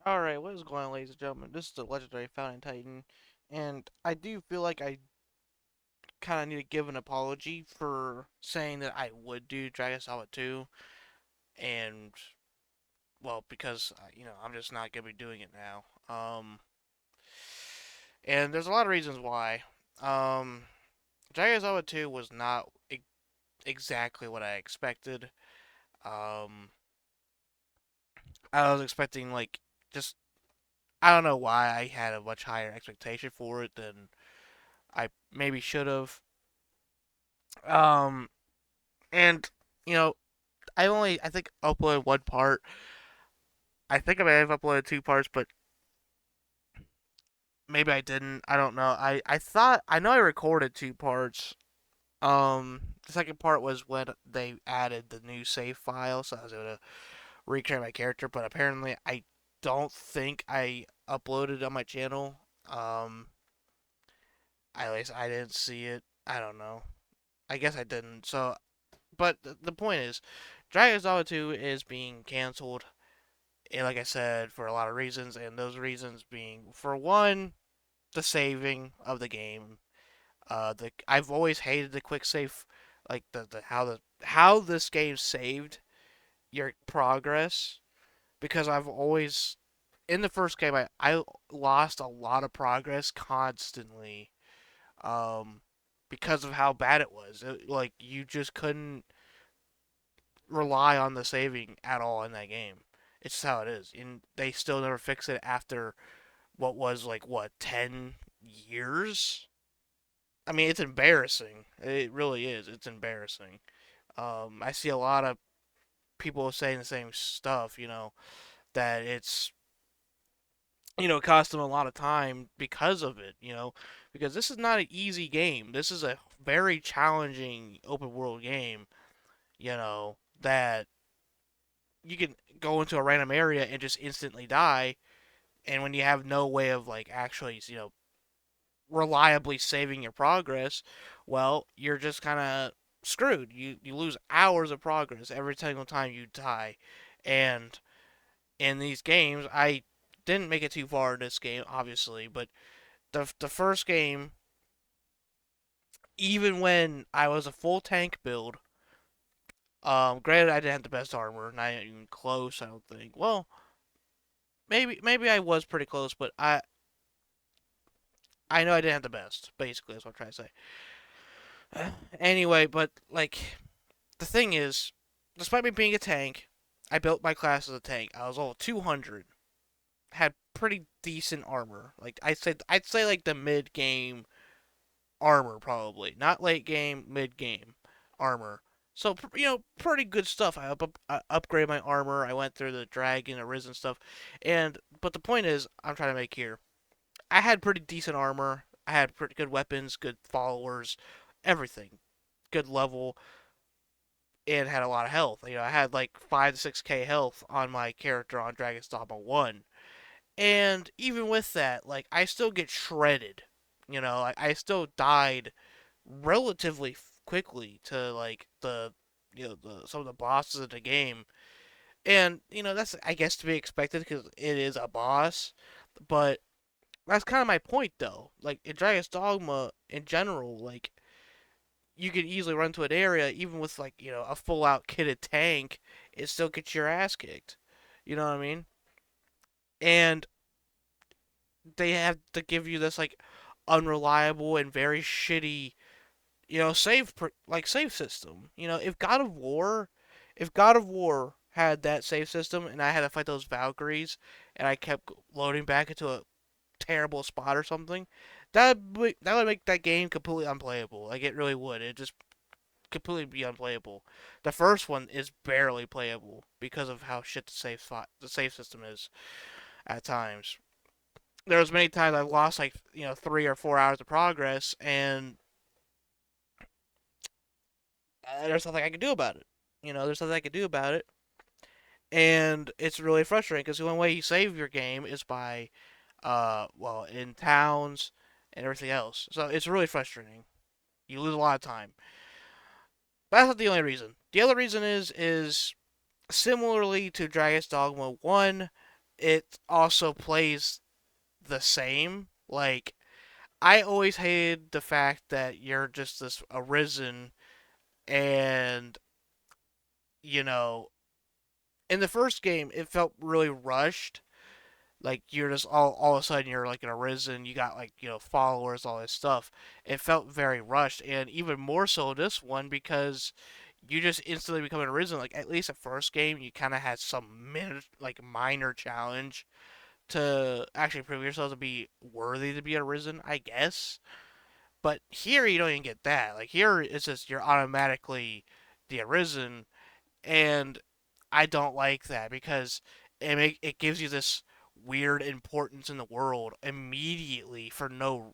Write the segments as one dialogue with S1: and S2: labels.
S1: Alright, what is going on, ladies and gentlemen? This is the legendary Founding Titan, and I do feel like I kind of need to give an apology for saying that I would do Dragon Dogma 2, and, well, because, I'm just not going to be doing it now. And there's a lot of reasons why. Um, Dragon Dogma 2 was not exactly what I expected. Um, I was expecting, like, just, I don't know why I had a much higher expectation for it than I maybe should have. Um, and you know, I think uploaded one part. I think I may have uploaded two parts, but maybe I didn't. I don't know. I thought I know I recorded two parts. The second part was when they added the new save file, so I was able to recreate my character. But apparently, I don't think I uploaded on my channel. Um, at least I didn't see it. I don't know. I guess I didn't. So, but the point is, Dragon's Dogma 2 is being canceled. And like I said, for a lot of reasons, and those reasons being, for one, the saving of the game. I've always hated the quick save, like how this game saved your progress, because I've always in the first game I lost a lot of progress constantly, um, because of how bad it was. Like you just couldn't rely on the saving at all in that game. It's just how it is, and they still never fix it after what was like what 10 years. I mean, it's embarrassing. It really is. It's embarrassing. I see a lot of people saying the same stuff. That it's cost them a lot of time because of it. Because this is not an easy game. This is a very challenging open world game. That you can go into a random area and just instantly die, and when you have no way of like actually reliably saving your progress, well, you're just kind of screwed. You lose hours of progress every single time you die. And in these games, I didn't make it too far in this game, obviously, but the first game, even when I was a full tank build, granted I didn't have the best armor, not even close, I don't think. Well, maybe I was pretty close, but I know I didn't have the best. Basically, that's what I'm trying to say. Anyway, but like the thing is, despite me being a tank, I built my class as a tank. I was all 200, had pretty decent armor. Like I'd say like the mid game armor probably, not late game, mid game armor. So pretty good stuff. I upgraded my armor. I went through the dragon, arisen stuff, and but the point is, I'm trying to make here. I had pretty decent armor. I had pretty good weapons, good followers, everything, good level, and had a lot of health. I had like 5 to 6K health on my character on Dragon's Dogma 1. And even with that, like I still get shredded. I still died relatively quickly to like some of the bosses of the game. And that's I guess to be expected because it is a boss, but that's kind of my point though. Like in Dragon's Dogma in general, like you could easily run to an area even with like a full out kitted tank, it still gets your ass kicked. You know what I mean? And they have to give you this like unreliable and very shitty save system. If God of War had that save system and I had to fight those Valkyries and I kept loading back into a terrible spot or something, that would make that game completely unplayable. Like it really would. It just completely be unplayable. The first one is barely playable because of how shit the save system is at times. There was many times I've lost like 3 or 4 hours of progress, and there's nothing I can do about it. There's nothing I can do about it, and it's really frustrating because the only way you save your game is by, well, in towns and everything else. So it's really frustrating. You lose a lot of time. But that's not the only reason. The other reason is similarly to Dragon's Dogma 1. it also plays the same. Like, I always hated the fact that you're just this arisen, and you know, in the first game, it felt really rushed. Like you're just all of a sudden you're like an arisen, you got like followers, all this stuff. It felt very rushed, and even more so this one because you just instantly become an arisen. Like at least the first game, you kind of had some like minor challenge to actually prove yourself to be worthy to be arisen, I guess. But here you don't even get that. Like here it's just you're automatically the arisen, and I don't like that because it gives you this weird importance in the world immediately for no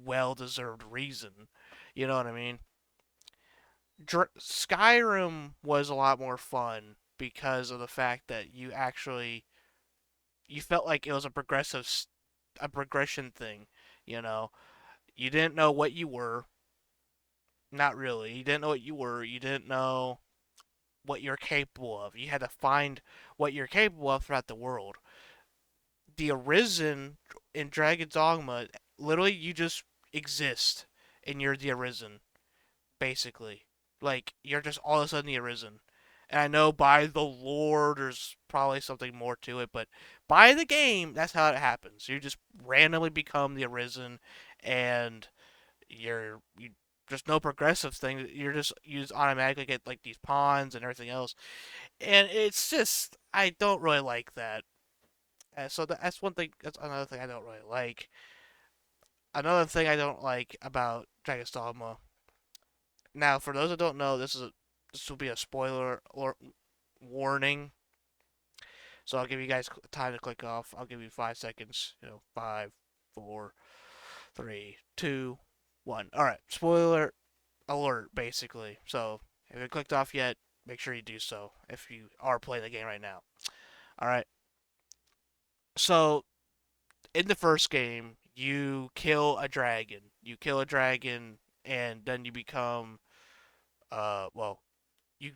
S1: well deserved reason. You know what I mean? Skyrim was a lot more fun because of the fact that you felt like it was a progression thing. You know, you didn't know what you were. Not really. You didn't know what you were. You didn't know what you're capable of. You had to find what you're capable of throughout the world. The Arisen in Dragon Dogma, literally, you just exist and you're the Arisen, basically. Like, you're just all of a sudden the Arisen. And I know by the lore, there's probably something more to it, but by the game, that's how it happens. You just randomly become the Arisen, and you there's no progressive thing. You just automatically get like these pawns and everything else, and it's just I don't really like that. So that's one thing. That's another thing I don't really like. Another thing I don't like about Dragon's Dogma. Now, for those that don't know, this will be a spoiler or warning. So I'll give you guys time to click off. I'll give you 5 seconds. Five, four, three, two, one. All right, spoiler alert, basically. So if you clicked off yet, make sure you do so if you are playing the game right now. All right. So in the first game, you kill a dragon. You kill a dragon, and then you become, well, you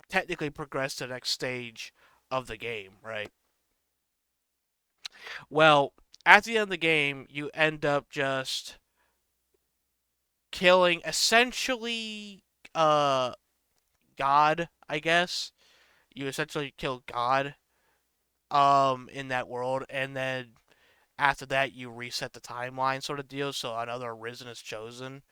S1: technically progress to the next stage of the game, right? Well, at the end of the game, you end up just killing essentially, uh, God, I guess. You essentially kill God, in that world, and then after that you reset the timeline sort of deal, so another arisen is chosen.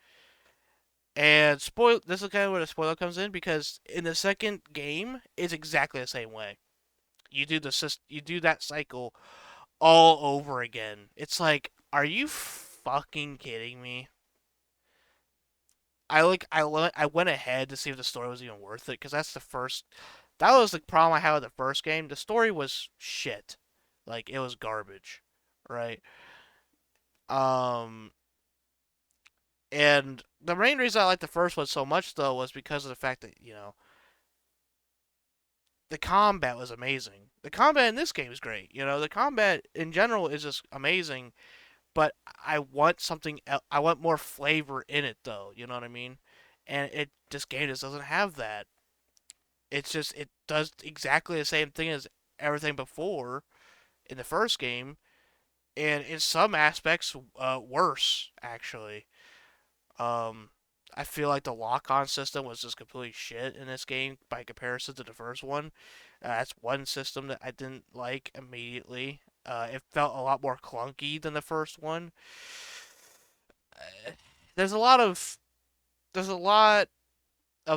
S1: And spoil this is kind of where the spoiler comes in because in the second game it's exactly the same way. You do that cycle all over again. It's like, are you fucking kidding me? I went ahead to see if the story was even worth it because that was the problem I had with the first game. The story was shit, like it was garbage, right? Um, and the main reason I liked the first one so much though was because of the fact that the combat was amazing. The combat in this game is great. The combat in general is just amazing, but I want something else. I want more flavor in it though. You know what I mean? And this game just doesn't have that. It does exactly the same thing as everything before in the first game, and in some aspects, worse actually. Um, I feel like the lock-on system was just completely shit in this game by comparison to the first one. That's one system that I didn't like immediately. It felt a lot more clunky than the first one. Uh, there's a lot of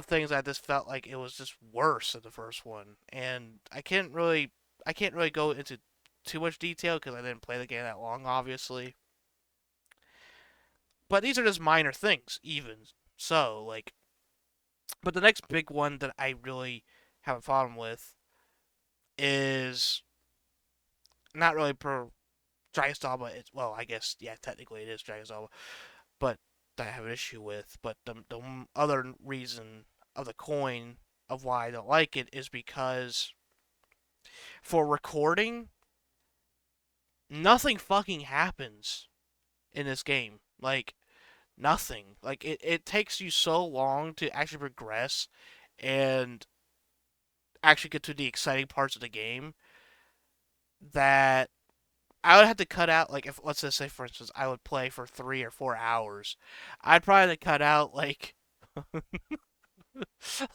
S1: things that just felt like it was just worse than the first one, and I can't really go into too much detail because I didn't play the game that long, obviously. But these are just minor things, even so. Like, but the next big one that I really have a problem with is not really per Dragon's Dogma. It's, well, I guess yeah, technically it is Dragon's Dogma, but that I have an issue with. But the other reason of the coin of why I don't like it is because for recording, nothing fucking happens in this game. Like nothing. Like it takes you so long to actually progress and actually get to the exciting parts of the game that I would have to cut out, like, if let's just say for instance I would play for 3 or 4 hours, I'd probably have to cut out like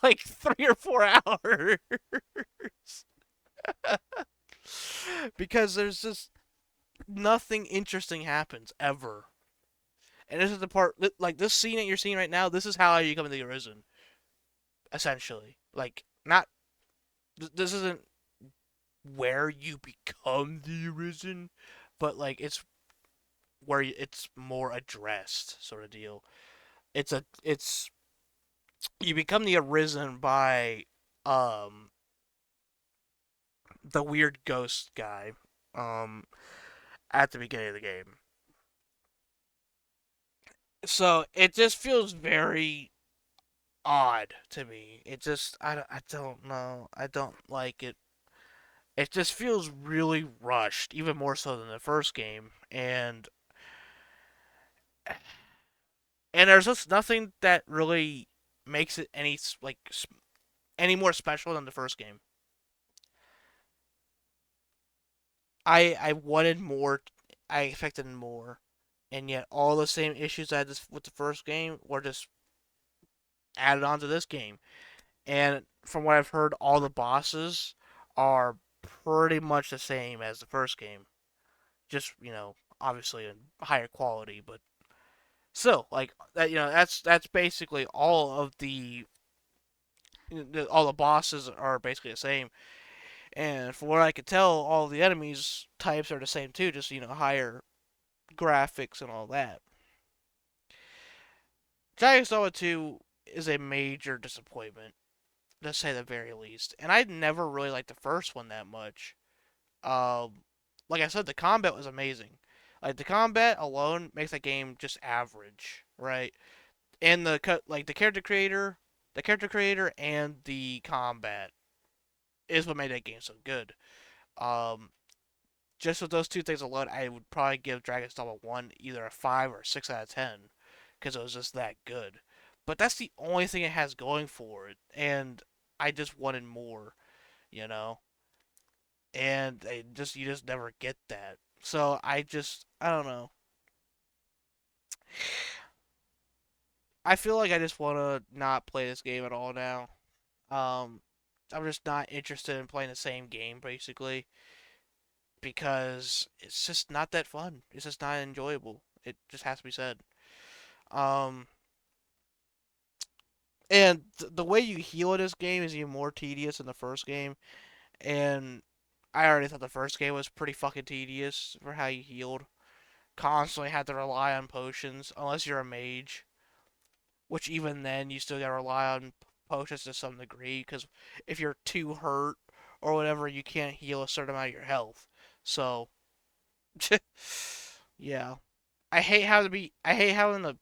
S1: like 3 or 4 hours because there's just nothing interesting happens ever. And this is the part, like this scene that you're seeing right now. This is how you come into the Arisen, essentially. Like, not this isn't where you become the Arisen, but like where it's more addressed, sort of deal. It's you become the Arisen by um the weird ghost guy um at the beginning of the game. So it just feels very odd to me. It just I don't know. I don't like it. It just feels really rushed, even more so than the first game. And there's just nothing that really makes it any more special than the first game. I wanted more. I expected more, and yet all the same issues I had with the first game were just added onto this game. And from what I've heard, all the bosses are pretty much the same as the first game. Just obviously in higher quality, but still, like that. That's basically all the bosses are basically the same. And from what I could tell, all the enemies types are the same too. Just higher graphics and all that. Dragon's Dogma 2 is a major disappointment, to say the very least. And I never really liked the first one that much. Um, like I said, the combat was amazing. Like the combat alone makes that game just average, right? And the character creator, and the combat is what made that game so good. Um, just with those two things alone, I would probably give Dragon's Dogma 1 either a 5 or a 6 out of 10 because it was just that good. But that's the only thing it has going for it, and I just wanted more, you know. And you just never get that. So I don't know. I feel like I just want to not play this game at all now. Um, I'm just not interested in playing the same game basically because it's just not that fun. It's just not enjoyable. It just has to be said. Um, and the way you heal in this game is even more tedious than the first game. And I already thought the first game was pretty fucking tedious for how you healed. Constantly had to rely on potions unless you're a mage, which even then you still gotta rely on potions to some degree because if you're too hurt or whatever, you can't heal a certain amount of your health. So, yeah, I hate having to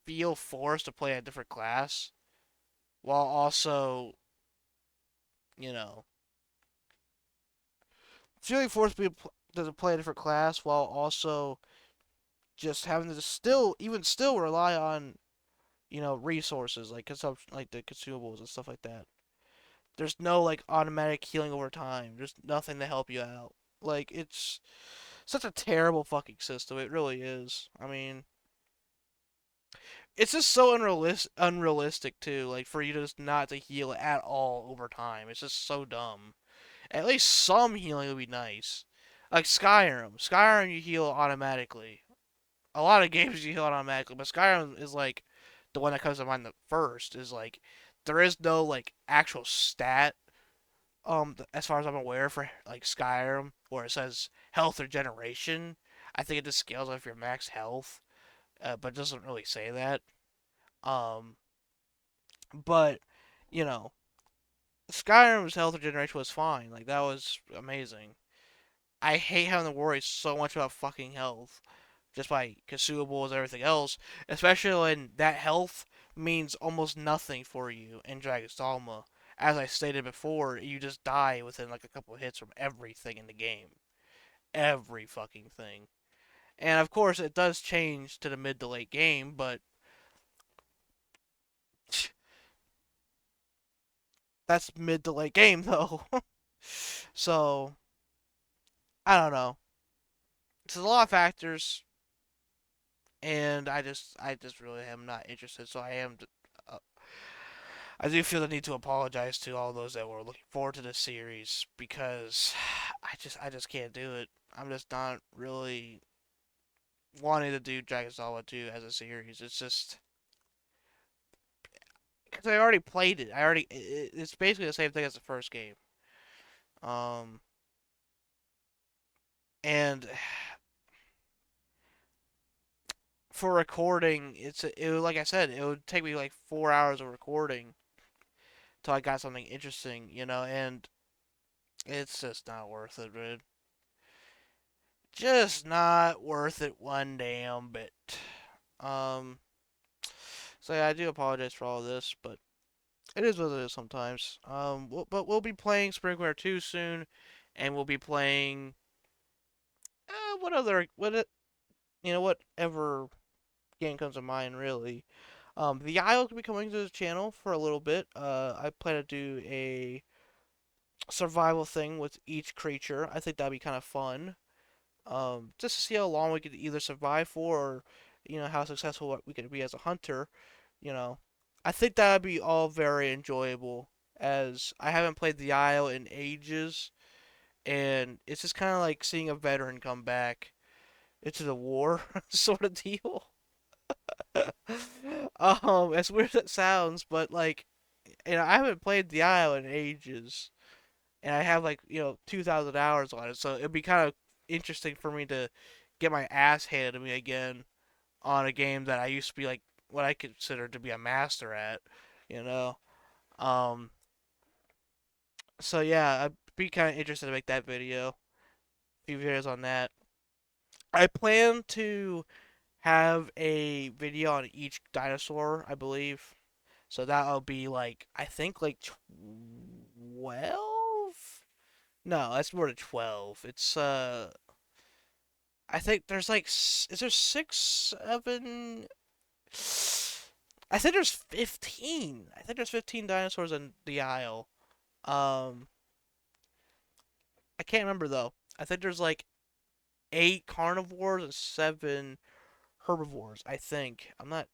S1: feel forced to play a different class while also you know feeling forced to play a different class while also just having to still rely on resources like consumption, like the consumables and stuff like that. There's no like automatic healing over time. There's nothing to help you out. Like it's such a terrible fucking system. It really is. I mean, it's just so unrealistic too. Like for you to just not to heal at all over time. It's just so dumb. At least some healing would be nice. Like Skyrim. Skyrim you heal automatically. A lot of games you heal automatically, but Skyrim is like the one that comes to mind the first. Is like there is no like actual stat as far as I'm aware for like Skyrim where it says health regeneration. I think it just scales off your max health, but it doesn't really say that. Um, but you know, Skyrim's health regeneration was fine. Like that was amazing. I hate having to worry so much about fucking health just by consumables and everything else, especially when that health means almost nothing for you in Dragon's Dogma. As I stated before, you just die within like a couple of hits from everything in the game. Every fucking thing. And of course, it does change to the mid to late game, but that's mid to late game though. So I don't know. It's a lot of factors, and I just really am not interested. So I am. Uh, I do feel the need to apologize to all those that were looking forward to this series because I just can't do it. I'm just not really wanting to do Dragon's Dogma 2 as a series. It's just because I already played it. It's basically the same thing as the first game. Um, and for recording, like I said, it would take me like 4 hours of recording till I got something interesting, and it's just not worth it, dude. Just not worth it one damn bit. Um, so yeah, I do apologize for all this, but it is what it is sometimes. But we'll be playing Spring 2 soon, and we'll be playing what other whatever game comes to mind really. The Isle will be coming to the channel for a little bit. I plan to do a survival thing with each creature. I think that'd be kind of fun. Just to see how long we could either survive for, or how successful we could be as a hunter. You know, I think that'd be all very enjoyable. As I haven't played the Isle in ages, and it's just kind of like seeing a veteran come back into the war sort of deal. As weird as it sounds, but like, I haven't played the Isle in ages, and I have like 2,000 hours on it, so it'd be kind of interesting for me to get my ass handed to me again on a game that I used to be like what I consider to be a master at, you know. Um, so yeah, I'd be kind of interested to make that video, a few videos on that. I plan to have a video on each dinosaur, I believe. So that'll be like I think like 12. No, that's more than 12. It's I think there's like is there 6, 7? I think there's 15. I think there's 15 dinosaurs in the Isle. Um, I can't remember though. I think there's like 8 carnivores and 7 herbivores. I think. I'm not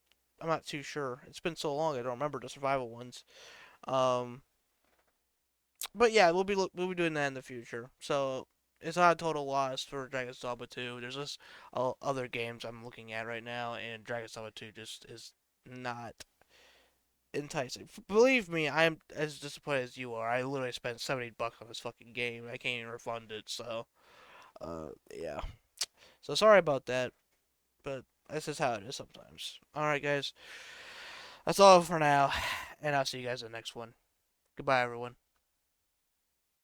S1: too sure. It's been so long I don't remember the survival ones. Um, but yeah, we'll be doing that in the future. So it's not a total loss for Dragon's Dogma 2. There's just other games I'm looking at right now, and Dragon's Dogma 2 just is not enticing. Believe me, I'm as disappointed as you are. I literally spent $70 on this fucking game. I can't even refund it. So, yeah. So sorry about that, but this is how it is sometimes. All right, guys. That's all for now, and I'll see you guys in the next one. Goodbye, everyone.